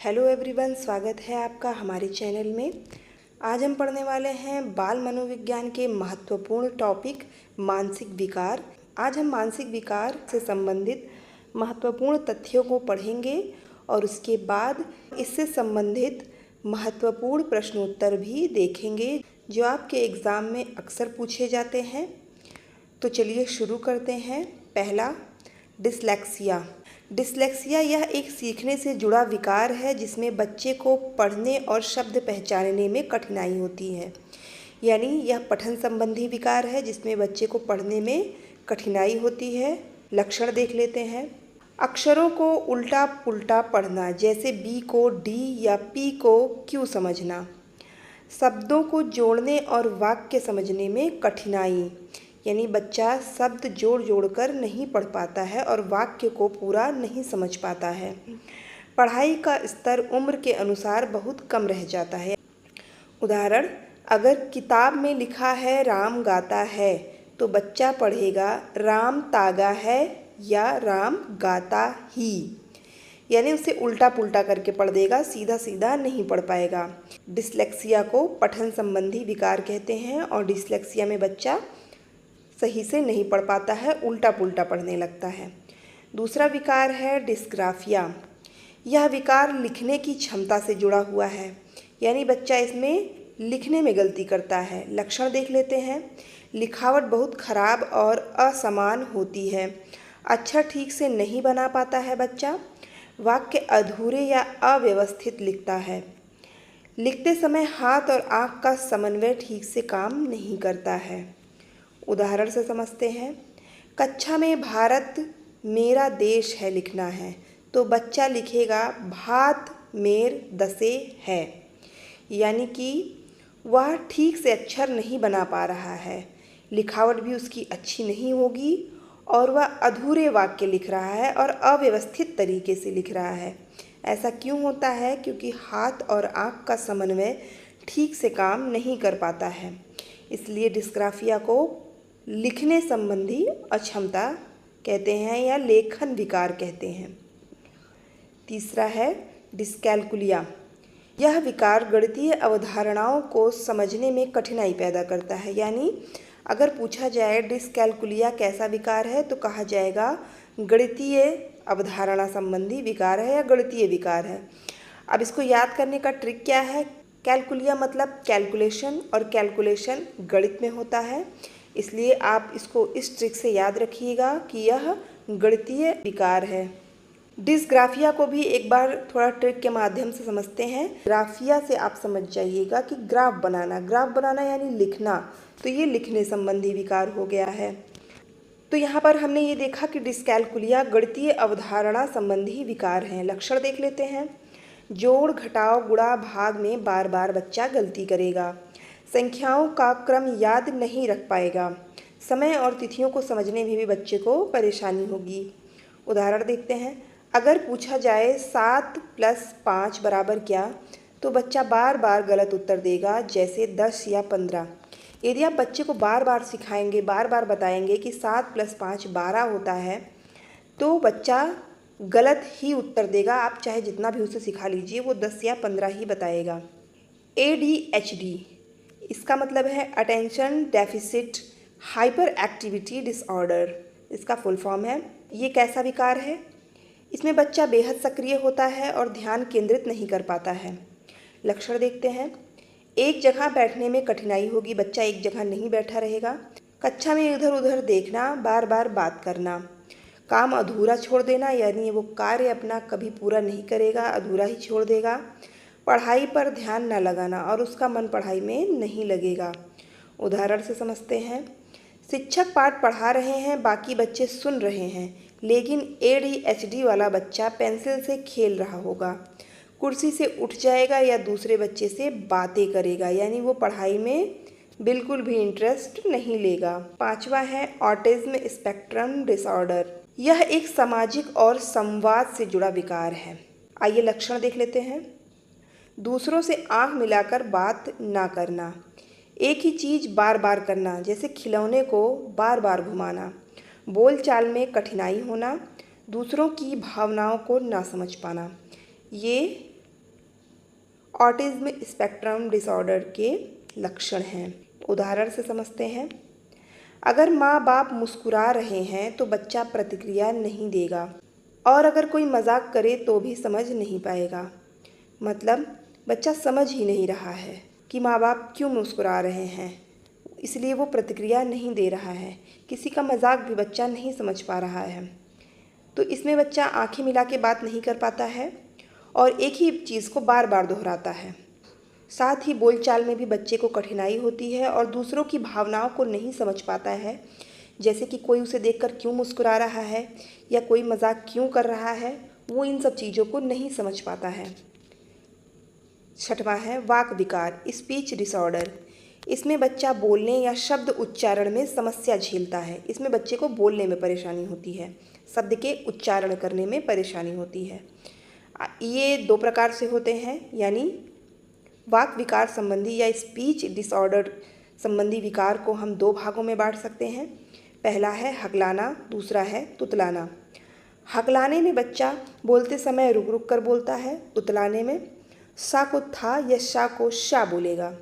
Hello everyone, स्वागत है आपका हमारे चैनल में। आज हम पढ़ने वाले हैं बाल मनोविज्ञान के महत्वपूर्ण टॉपिक मानसिक विकार। आज हम मानसिक विकार से संबंधित महत्वपूर्ण तथ्यों को पढ़ेंगे और उसके बाद इससे संबंधित महत्वपूर्ण प्रश्नोत्तर भी देखेंगे जो आपके एग्ज़ाम में अक्सर पूछे जाते हैं। तो चलिए शुरू करते हैं। पहला, डिसलेक्सिया। डिसलेक्सिया यह एक सीखने से जुड़ा विकार है जिसमें बच्चे को पढ़ने और शब्द पहचानने में कठिनाई होती है। यानी यह पठन संबंधी विकार है जिसमें बच्चे को पढ़ने में कठिनाई होती है। लक्षण देख लेते हैं। अक्षरों को उल्टा पुल्टा पढ़ना, जैसे बी को डी या पी को क्यू समझना। शब्दों को जोड़ने और वाक्य समझने में कठिनाई, यानी बच्चा शब्द जोड़ जोड़ कर नहीं पढ़ पाता है और वाक्य को पूरा नहीं समझ पाता है। पढ़ाई का स्तर उम्र के अनुसार बहुत कम रह जाता है। उदाहरण, अगर किताब में लिखा है राम गाता है तो बच्चा पढ़ेगा राम तागा है या राम गाता ही, यानी उसे उल्टा पुल्टा करके पढ़ देगा, सीधा सीधा नहीं पढ़ पाएगा। डिसलेक्सिया को पठन संबंधी विकार कहते हैं और डिसलेक्सिया में बच्चा सही से नहीं पढ़ पाता है, उल्टा पुल्टा पढ़ने लगता है। दूसरा विकार है डिस्ग्राफिया। यह विकार लिखने की क्षमता से जुड़ा हुआ है, यानी बच्चा इसमें लिखने में गलती करता है। लक्षण देख लेते हैं। लिखावट बहुत खराब और असमान होती है। अक्षर ठीक से नहीं बना पाता है बच्चा। वाक्य अधूरे या अव्यवस्थित लिखता है। लिखते समय हाथ और आँख का समन्वय ठीक से काम नहीं करता है। उदाहरण से समझते हैं। कक्षा में भारत मेरा देश है लिखना है तो बच्चा लिखेगा भात मेर दसे है, यानी कि वह ठीक से अक्षर नहीं बना पा रहा है। लिखावट भी उसकी अच्छी नहीं होगी और वह अधूरे वाक्य लिख रहा है और अव्यवस्थित तरीके से लिख रहा है। ऐसा क्यों होता है? क्योंकि हाथ और आँख का समन्वय ठीक से काम नहीं कर पाता है। इसलिए डिस्ग्राफिया को लिखने संबंधी अक्षमता कहते हैं या लेखन विकार कहते हैं। तीसरा है डिस्कैल्कुलिया। यह विकार गणितीय अवधारणाओं को समझने में कठिनाई पैदा करता है। यानी अगर पूछा जाए डिस्कैल्कुलिया कैसा विकार है तो कहा जाएगा गणितीय अवधारणा संबंधी विकार है या गणितीय विकार है। अब इसको याद करने का ट्रिक क्या है? कैलकुलिया मतलब कैलकुलेशन और कैलकुलेशन गणित में होता है, इसलिए आप इसको इस ट्रिक से याद रखिएगा कि यह गणितीय विकार है। डिस्ग्राफिया को भी एक बार थोड़ा ट्रिक के माध्यम से समझते हैं। ग्राफिया से आप समझ जाइएगा कि ग्राफ बनाना यानी लिखना, तो ये लिखने संबंधी विकार हो गया है। तो यहाँ पर हमने ये देखा कि डिस्कैल्कुलिया गणितीय अवधारणा संबंधी विकार हैं। लक्षण देख लेते हैं। जोड़ घटाव गुणा भाग में बार बार बच्चा गलती करेगा। संख्याओं का क्रम याद नहीं रख पाएगा। समय और तिथियों को समझने में भी बच्चे को परेशानी होगी। उदाहरण देखते हैं। अगर पूछा जाए 7 + 5 बराबर क्या, तो बच्चा बार बार गलत उत्तर देगा, जैसे 10 या 15। यदि आप बच्चे को बार बार सिखाएंगे, बार बार बताएंगे कि 7 + 5 12 होता है, तो बच्चा गलत ही उत्तर देगा। आप चाहे जितना भी उसे सिखा लीजिए, वो 10 या 15 ही बताएगा। ADHD, इसका मतलब है attention deficit hyper activity disorder, इसका फुल फॉर्म है। ये कैसा विकार है? इसमें बच्चा बेहद सक्रिय होता है और ध्यान केंद्रित नहीं कर पाता है। लक्षण देखते हैं। एक जगह बैठने में कठिनाई होगी, बच्चा एक जगह नहीं बैठा रहेगा। कक्षा में इधर उधर देखना, बार बार बात करना। काम अधूरा छोड़ देना, यानी वो कार्य अपना कभी पूरा नहीं करेगा, अधूरा ही छोड़ देगा। पढ़ाई पर ध्यान न लगाना और उसका मन पढ़ाई में नहीं लगेगा। उदाहरण से समझते हैं। शिक्षक पाठ पढ़ा रहे हैं, बाकी बच्चे सुन रहे हैं, लेकिन ADHD वाला बच्चा पेंसिल से खेल रहा होगा, कुर्सी से उठ जाएगा या दूसरे बच्चे से बातें करेगा, यानी वो पढ़ाई में बिल्कुल भी इंटरेस्ट नहीं लेगा। पांचवा है ऑटिज्म स्पेक्ट्रम डिसऑर्डर। यह एक सामाजिक और संवाद से जुड़ा विकार है। आइए लक्षण देख लेते हैं। दूसरों से आंख मिलाकर बात ना करना। एक ही चीज़ बार बार करना, जैसे खिलौने को बार बार घुमाना। बोलचाल में कठिनाई होना। दूसरों की भावनाओं को ना समझ पाना। ये ऑटिज्म स्पेक्ट्रम डिसऑर्डर के लक्षण हैं। उदाहरण से समझते हैं। अगर माँ बाप मुस्कुरा रहे हैं तो बच्चा प्रतिक्रिया नहीं देगा और अगर कोई मजाक करे तो भी समझ नहीं पाएगा। मतलब बच्चा समझ ही नहीं रहा है कि माँ बाप क्यों मुस्कुरा रहे हैं, इसलिए वो प्रतिक्रिया नहीं दे रहा है। किसी का मजाक भी बच्चा नहीं समझ पा रहा है। तो इसमें बच्चा आंखें मिला के बात नहीं कर पाता है और एक ही चीज़ को बार बार दोहराता है। साथ ही बोलचाल में भी बच्चे को कठिनाई होती है और दूसरों की भावनाओं को नहीं समझ पाता है, जैसे कि कोई उसे देखकर क्यों मुस्कुरा रहा है या कोई मजाक क्यों कर रहा है, वो इन सब चीज़ों को नहीं समझ पाता है। छठवां है वाक विकार, स्पीच डिसऑर्डर। इसमें बच्चा बोलने या शब्द उच्चारण में समस्या झेलता है। इसमें बच्चे को बोलने में परेशानी होती है, शब्द के उच्चारण करने में परेशानी होती है। ये दो प्रकार से होते हैं, यानी वाक विकार संबंधी या स्पीच डिसऑर्डर संबंधी विकार को हम दो भागों में बांट सकते हैं। पहला है हकलाना, दूसरा है तुतलाना। हकलाने में बच्चा बोलते समय रुक रुक कर बोलता है। तुतलाने में सा को था या शा को शा बोलेगा।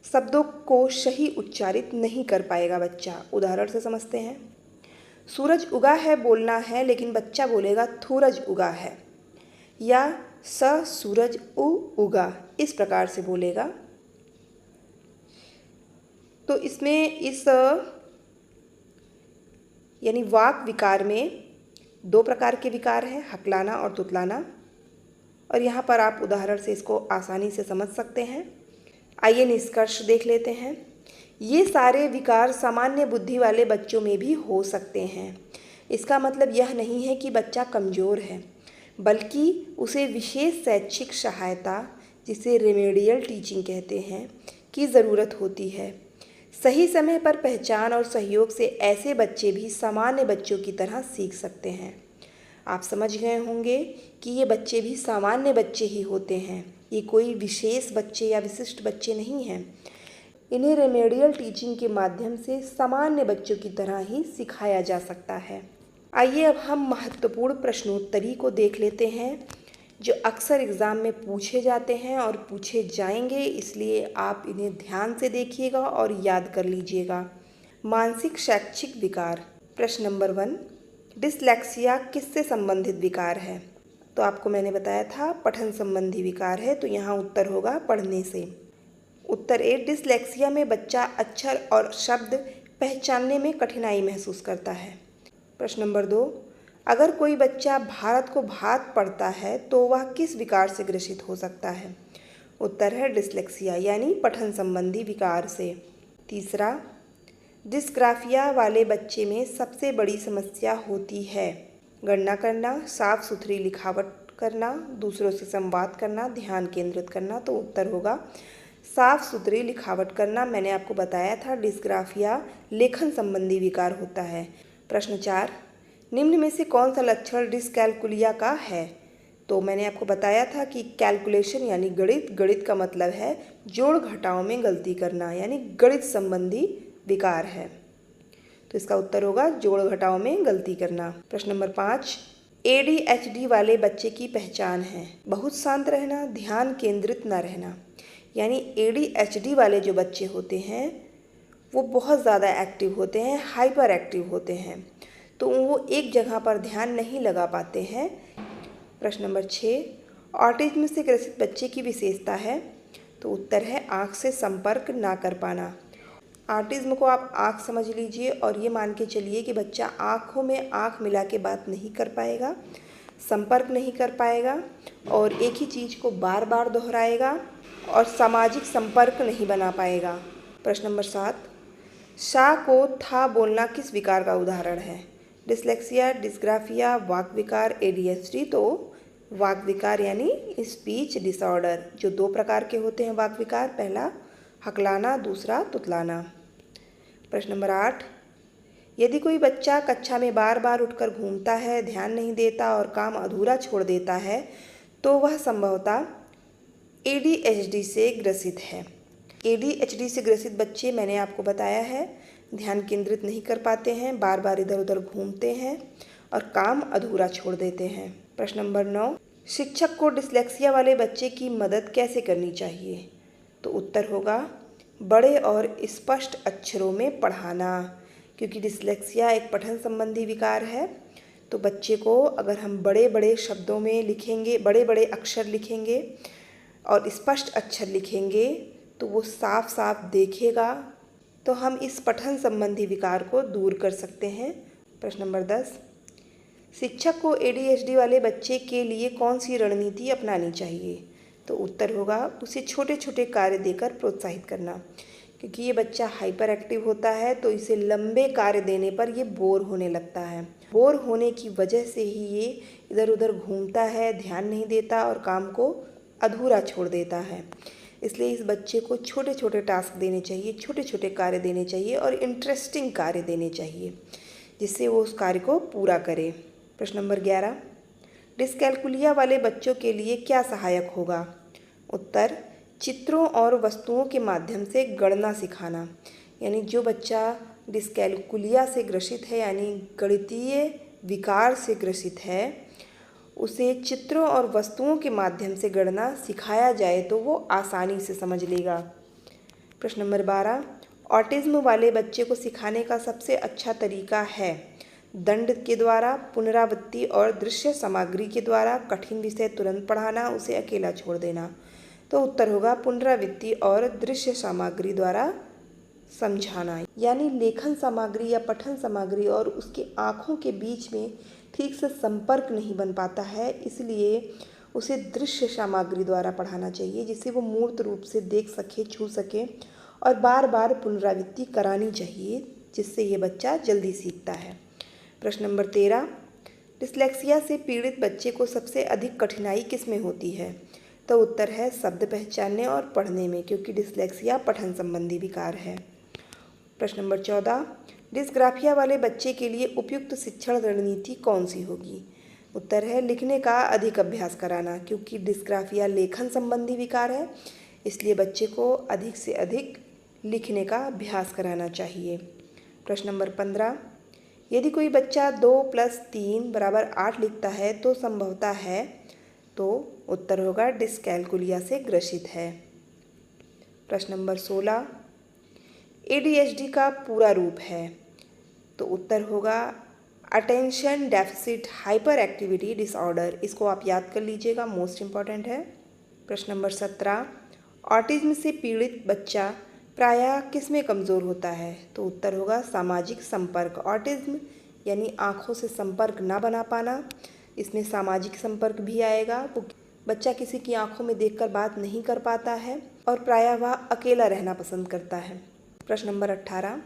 शब्दों को सही उच्चारित नहीं कर पाएगा बच्चा। उदाहरण से समझते हैं। सूरज उगा है बोलना है, लेकिन बच्चा बोलेगा थूरज उगा है, या स सूरज उगा, इस प्रकार से बोलेगा। तो इसमें इस यानी वाक विकार में दो प्रकार के विकार हैं, हकलाना और तुतलाना। और यहाँ पर आप उदाहरण से इसको आसानी से समझ सकते हैं। आइए निष्कर्ष देख लेते हैं। ये सारे विकार सामान्य बुद्धि वाले बच्चों में भी हो सकते हैं। इसका मतलब यह नहीं है कि बच्चा कमज़ोर है, बल्कि उसे विशेष शैक्षिक सहायता, जिसे रेमेडियल टीचिंग कहते हैं, की ज़रूरत होती है। सही समय पर पहचान और सहयोग से ऐसे बच्चे भी सामान्य बच्चों की तरह सीख सकते हैं। आप समझ गए होंगे कि ये बच्चे भी सामान्य बच्चे ही होते हैं, ये कोई विशेष बच्चे या विशिष्ट बच्चे नहीं हैं। इन्हें रेमेडियल टीचिंग के माध्यम से सामान्य बच्चों की तरह ही सिखाया जा सकता है। आइए अब हम महत्वपूर्ण प्रश्नोत्तरी को देख लेते हैं, जो अक्सर एग्ज़ाम में पूछे जाते हैं और पूछे जाएंगे, इसलिए आप इन्हें ध्यान से देखिएगा और याद कर लीजिएगा। मानसिक शैक्षिक विकार। प्रश्न नंबर 1, डिसलेक्सिया किससे संबंधित विकार है? तो आपको मैंने बताया था पठन संबंधी विकार है, तो यहाँ उत्तर होगा पढ़ने से। उत्तर ए, डिसलेक्सिया में बच्चा अक्षर और शब्द पहचानने में कठिनाई महसूस करता है। प्रश्न नंबर 2, अगर कोई बच्चा भारत को भात पढ़ता है तो वह किस विकार से ग्रसित हो सकता है? उत्तर है डिसलेक्सिया, यानी पठन संबंधी विकार से। तीसरा, डिस्ग्राफिया वाले बच्चे में सबसे बड़ी समस्या होती है गणना करना, साफ सुथरी लिखावट करना, दूसरों से संवाद करना, ध्यान केंद्रित करना। तो उत्तर होगा साफ सुथरी लिखावट करना। मैंने आपको बताया था डिस्ग्राफिया लेखन संबंधी विकार होता है। प्रश्न 4, निम्न में से कौन सा लक्षण डिसकैलकुलिया का है? तो मैंने आपको बताया था कि कैलकुलेशन यानी गणित, गणित का मतलब है जोड़ घटाव में गलती करना, यानी गणित संबंधी विकार है। तो इसका उत्तर होगा जोड़ घटाव में गलती करना। प्रश्न नंबर 5, ADHD वाले बच्चे की पहचान है बहुत शांत रहना, ध्यान केंद्रित न रहना। यानी ADHD वाले जो बच्चे होते हैं वो बहुत ज़्यादा एक्टिव होते हैं, हाइपर एक्टिव होते हैं, तो वो एक जगह पर ध्यान नहीं लगा पाते हैं। प्रश्न नंबर 6, ऑटिज्म से ग्रसित बच्चे की विशेषता है? तो उत्तर है आँख से संपर्क ना कर पाना। ऑटिज्म को आप आँख समझ लीजिए और ये मान के चलिए कि बच्चा आँखों में आँख मिला के बात नहीं कर पाएगा, संपर्क नहीं कर पाएगा और एक ही चीज़ को बार बार दोहराएगा और सामाजिक संपर्क नहीं बना पाएगा। प्रश्न नंबर 7, शा को था बोलना किस विकार का उदाहरण है? डिसलेक्सिया, डिस्ग्राफिया, वाक विकार, ADHD। तो वाक विकार यानी स्पीच डिसऑर्डर, जो दो प्रकार के होते हैं वाक विकार, पहला हकलाना, दूसरा तुतलाना। प्रश्न नंबर 8, यदि कोई बच्चा कक्षा में बार बार उठकर घूमता है, ध्यान नहीं देता और काम अधूरा छोड़ देता है, तो वह संभवतः ADHD से ग्रसित है। ADHD से ग्रसित बच्चे मैंने आपको बताया है ध्यान केंद्रित नहीं कर पाते हैं, बार बार इधर उधर घूमते हैं और काम अधूरा छोड़ देते हैं। प्रश्न नंबर 9, शिक्षक को डिस्लेक्सिया वाले बच्चे की मदद कैसे करनी चाहिए? तो उत्तर होगा बड़े और स्पष्ट अक्षरों में पढ़ाना, क्योंकि डिस्लेक्सिया एक पठन संबंधी विकार है। तो बच्चे को अगर हम बड़े बड़े शब्दों में लिखेंगे, बड़े बड़े अक्षर लिखेंगे और स्पष्ट अक्षर लिखेंगे तो वो साफ साफ देखेगा, तो हम इस पठन संबंधी विकार को दूर कर सकते हैं। प्रश्न नंबर 10, शिक्षक को ADHD वाले बच्चे के लिए कौन सी रणनीति अपनानी चाहिए? तो उत्तर होगा उसे छोटे छोटे कार्य देकर प्रोत्साहित करना, क्योंकि ये बच्चा हाइपर एक्टिव होता है तो इसे लंबे कार्य देने पर ये बोर होने लगता है। बोर होने की वजह से ही ये इधर उधर घूमता है, ध्यान नहीं देता और काम को अधूरा छोड़ देता है। इसलिए इस बच्चे को छोटे छोटे टास्क देने चाहिए, छोटे छोटे कार्य देने चाहिए और इंटरेस्टिंग कार्य देने चाहिए, जिससे वो उस कार्य को पूरा करे। प्रश्न नंबर 11, डिस्कैल्कुलिया वाले बच्चों के लिए क्या सहायक होगा? उत्तर चित्रों और वस्तुओं के माध्यम से गणना सिखाना। यानी जो बच्चा डिस्कैल्कुलिया से ग्रसित है, यानी गणितीय विकार से ग्रसित है, उसे चित्रों और वस्तुओं के माध्यम से गणना सिखाया जाए तो वो आसानी से समझ लेगा। प्रश्न नंबर 12, ऑटिज्म वाले बच्चे को सिखाने का सबसे अच्छा तरीका है दंड के द्वारा, पुनरावृत्ति और दृश्य सामग्री के द्वारा, कठिन विषय तुरंत पढ़ाना, उसे अकेला छोड़ देना। तो उत्तर होगा पुनरावृत्ति और दृश्य सामग्री द्वारा समझाना। यानी लेखन सामग्री या पठन सामग्री और उसकी आँखों के बीच में ठीक से संपर्क नहीं बन पाता है, इसलिए उसे दृश्य सामग्री द्वारा पढ़ाना चाहिए, जिससे वो मूर्त रूप से देख सके, छू सके और बार बार पुनरावृत्ति करानी चाहिए, जिससे ये बच्चा जल्दी सीखता है। प्रश्न नंबर 13, डिस्लेक्सिया से पीड़ित बच्चे को सबसे अधिक कठिनाई किस में होती है? तो उत्तर है शब्द पहचानने और पढ़ने में, क्योंकि डिस्लेक्सिया पठन संबंधी विकार है। प्रश्न नंबर 14, डिस्ग्राफिया वाले बच्चे के लिए उपयुक्त शिक्षण रणनीति कौन सी होगी? उत्तर है लिखने का अधिक अभ्यास कराना, क्योंकि डिस्ग्राफिया लेखन संबंधी विकार है, इसलिए बच्चे को अधिक से अधिक लिखने का अभ्यास कराना चाहिए। प्रश्न नंबर 15, यदि कोई बच्चा 2 + 3 = 8 लिखता है तो संभवतः है? तो उत्तर होगा डिस्कैल्कुलिया से ग्रसित है। प्रश्न नंबर 16, ADHD का पूरा रूप है? तो उत्तर होगा attention deficit hyper activity disorder. इसको आप याद कर लीजिएगा, मोस्ट इम्पॉर्टेंट है। प्रश्न नंबर 17, ऑटिज्म से पीड़ित बच्चा प्रायः किस में कमज़ोर होता है? तो उत्तर होगा सामाजिक संपर्क। ऑटिज्म यानी आँखों से संपर्क ना बना पाना, इसमें सामाजिक संपर्क भी आएगा। वो बच्चा किसी की आंखों में देखकर बात नहीं कर पाता है और प्रायः वह अकेला रहना पसंद करता है। प्रश्न नंबर 18,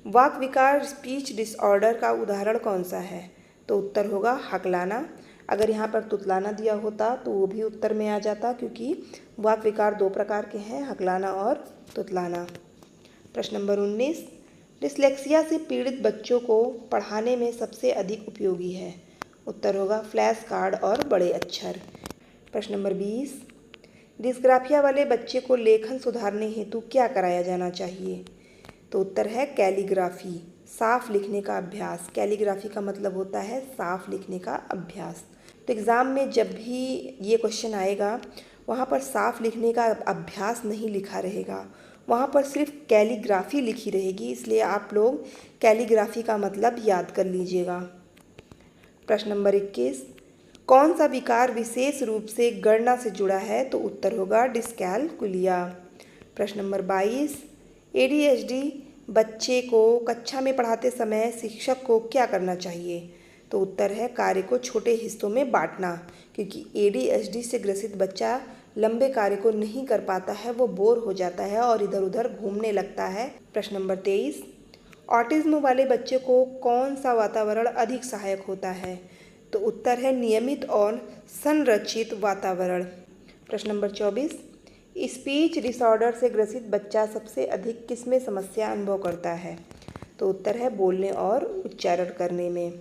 वाक विकार स्पीच डिसऑर्डर का उदाहरण कौन सा है? तो उत्तर होगा हकलाना। अगर यहाँ पर तुतलाना दिया होता तो वो भी उत्तर में आ जाता, क्योंकि वाक विकार 2 प्रकार के हैं, हकलाना और तुतलाना। प्रश्न नंबर 19, डिस्लेक्सिया से पीड़ित बच्चों को पढ़ाने में सबसे अधिक उपयोगी है? उत्तर होगा फ्लैश कार्ड और बड़े अक्षर। प्रश्न नंबर 20, डिस्ग्राफिया वाले बच्चे को लेखन सुधारने हेतु क्या कराया जाना चाहिए? तो उत्तर है कैलीग्राफी, साफ लिखने का अभ्यास। कैलीग्राफी का मतलब होता है साफ लिखने का अभ्यास। तो एग्ज़ाम में जब भी ये क्वेश्चन आएगा, वहाँ पर साफ लिखने का अभ्यास नहीं लिखा रहेगा, वहाँ पर सिर्फ कैलीग्राफी लिखी रहेगी, इसलिए आप लोग कैलीग्राफी का मतलब याद कर लीजिएगा। प्रश्न नंबर 21, कौन सा विकार विशेष रूप से गणना से जुड़ा है? तो उत्तर होगा डिस्कैल्कुलिया। प्रश्न नंबर 22, ADHD बच्चे को कक्षा में पढ़ाते समय शिक्षक को क्या करना चाहिए? तो उत्तर है कार्य को छोटे हिस्सों में बांटना, क्योंकि ADHD से ग्रसित बच्चा लंबे कार्य को नहीं कर पाता है, वो बोर हो जाता है और इधर उधर घूमने लगता है। प्रश्न नंबर 23, ऑटिज्म वाले बच्चे को कौन सा वातावरण अधिक सहायक होता है? तो उत्तर है नियमित और संरचित वातावरण। प्रश्न नंबर 24, स्पीच डिसऑर्डर से ग्रसित बच्चा सबसे अधिक किस में समस्या अनुभव करता है? तो उत्तर है बोलने और उच्चारण करने में।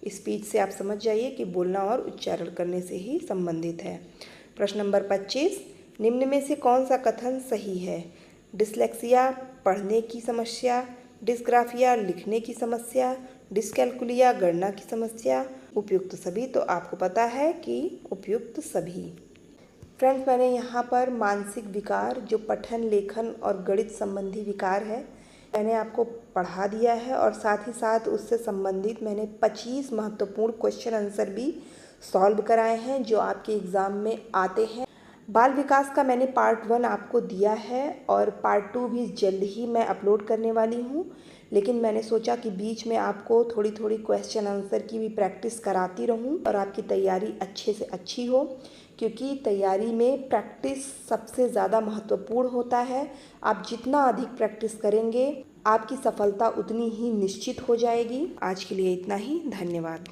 स्पीच से आप समझ जाइए कि बोलना और उच्चारण करने से ही संबंधित है। प्रश्न नंबर 25, निम्न में से कौन सा कथन सही है? डिस्लेक्सिया पढ़ने की समस्या, डिस्ग्राफिया लिखने की समस्या, डिस्कैलकुलिया गणना की समस्या, उपयुक्त सभी, तो आपको पता है कि उपयुक्त सभी। फ्रेंड्स, मैंने यहाँ पर मानसिक विकार जो पठन, लेखन और गणित संबंधी विकार है मैंने आपको पढ़ा दिया है और साथ ही साथ उससे संबंधित मैंने 25 महत्वपूर्ण क्वेश्चन आंसर भी सॉल्व कराए हैं जो आपके एग्ज़ाम में आते हैं। बाल विकास का मैंने पार्ट 1 आपको दिया है और पार्ट 2 भी जल्द ही मैं अपलोड करने वाली हूँ, लेकिन मैंने सोचा कि बीच में आपको थोड़ी थोड़ी क्वेश्चन आंसर की भी प्रैक्टिस कराती रहूँ और आपकी तैयारी अच्छे से अच्छी हो, क्योंकि तैयारी में प्रैक्टिस सबसे ज़्यादा महत्वपूर्ण होता है। आप जितना अधिक प्रैक्टिस करेंगे आपकी सफलता उतनी ही निश्चित हो जाएगी। आज के लिए इतना ही, धन्यवाद।